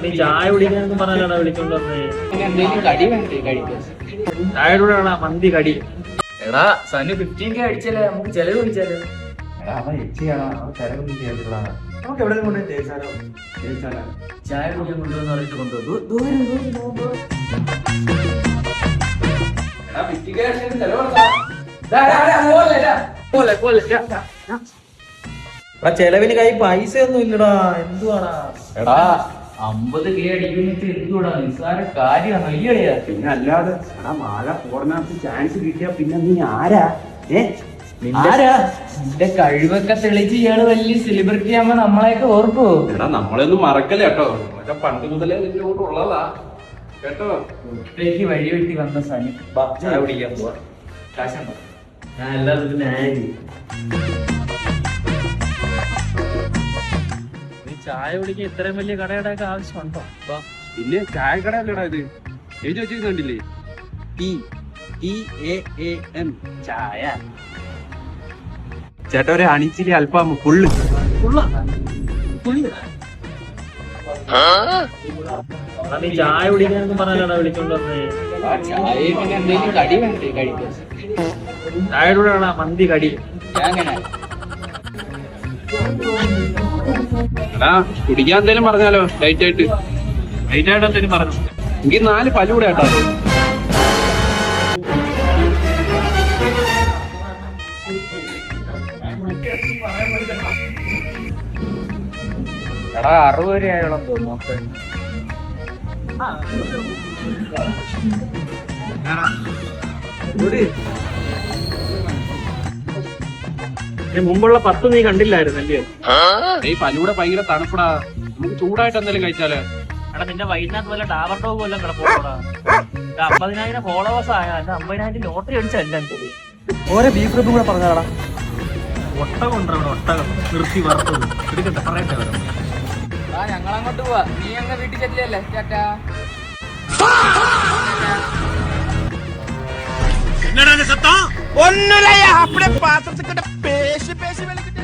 നീ ചായ കുടിക്കാനൊന്നും പറഞ്ഞാലാ വിളിച്ചോണ്ട് വന്നേ. എന്തെങ്കിലും കടി വേണ്ടേ കഴിക്കാൻ? ചായയുടെ കൂടെ മന്തി കടി. എടാ സനു 15K അടിച്ചല്ലേ, നമുക്ക് ചെലവ് വിളിച്ചാലോ? നമുക്ക് എവിടെ കൊണ്ട് തേച്ചാലോ? ചായ കുടിക്കാൻ കൊണ്ടുവന്ന് പറഞ്ഞിട്ട് കൊണ്ടുവന്നു. ചെലവിന് കൈ പൈസ ഒന്നും ഇല്ലടാ. എന്തുവാടാ എടാ 50K അടിക്കുന്നത് എന്തുകൂടാ, നിസ്സാര കാര്യമാണ്. വലിയ പിന്നെ അല്ലാതെ എടാ മാല ഫോറിനകത്ത് ചാൻസ് കിട്ടിയാ പിന്നെ നീ ആരാ? ആരാ നിന്റെ കഴിവൊക്കെ തെളിച്ച് ഇയാള് വലിയ സെലിബ്രിറ്റി ആകുമ്പോ നമ്മളെയൊക്കെ ഓർക്കോ? എടാ നമ്മളൊന്നും മറക്കല്ല കേട്ടോ, നമ്മളൊക്കെ പണ്ട് മുതലേ നിന്റെ കൂടെ ഉള്ളതാ കേട്ടോ. ഒറ്റയ്ക്ക് വഴി വെട്ടി വന്ന സനി ചായ കുടിക്കാൻ പോവാ. കാശുണ്ടോ? ഞാൻ എല്ലാത്തിനും ന്യായം. ചായ കുടിക്കാൻ ഇത്രയും വലിയ കടയുടെ ഒക്കെ ആവശ്യമുണ്ടോ? പിന്നെ ചായക്കടയല്ലടാ ഇത്, എഴുതി വെച്ച് കണ്ടില്ലേ? TAAM ചായ. ചേട്ടാ ഒരു അണിച്ചിരി അല്പം ഫുള്ള്. നീ ചായ കുടിക്കാനൊന്നും പറഞ്ഞാലാ വിളിച്ചോണ്ട് വന്നേ. ചായ പിന്നെ എന്തെങ്കിലും കടി വേണ്ടേ കഴിക്കാൻ? ചായയുടെ കൂടെ മന്തി കടി. അങ്ങനെ എടാ കുടിക്കാൻ എന്തേലും പറഞ്ഞാലോ? ലൈറ്റ് ആയിട്ട് എന്തേലും പറഞ്ഞു. എനിക്ക് 4 പല്ലൂടെ കേട്ടോ. എടാ 60 രൂപ ആയോളം തോന്നുന്നു. മുമ്പുള്ള 10 നീ കണ്ടില്ലായിരുന്നല്ലേ? ഈ പല്ലൂടെ ഭയങ്കര തണുപ്പടാ, നമുക്ക് ചൂടായിട്ട് എന്തെങ്കിലും കഴിച്ചാലോ? എടാ നിന്റെ വൈകുന്നേരത്ത് വല്ല ടാവർ ടോപ്പ് വല്ലതും കിടപ്പോടാ. 50,000 ഫോളോവേഴ്സ് ആയ 50,000 ലോട്ടറി അടിച്ചല്ല. ഓരോ ബീഫ് റബ്ബും കൂടെ പറഞ്ഞാടാ. ഒട്ടകം ഉണ്ടോ? ഒട്ടകം നിർത്തി വറുത്തത് എടുക്കട്ടെ, പറയട്ടെ. ഞങ്ങളങ്ങോട്ട് പോവാ, നീ അങ്ങ് വീട്ടിൽ ചെല്ലല്ലേ? ചേട്ടാ என்னடா சத்தம்? ஒண்ணுலையா அப்படியே பாத்திரத்துக்கிட்ட பேசி பேசி வெளிக்கிட்டு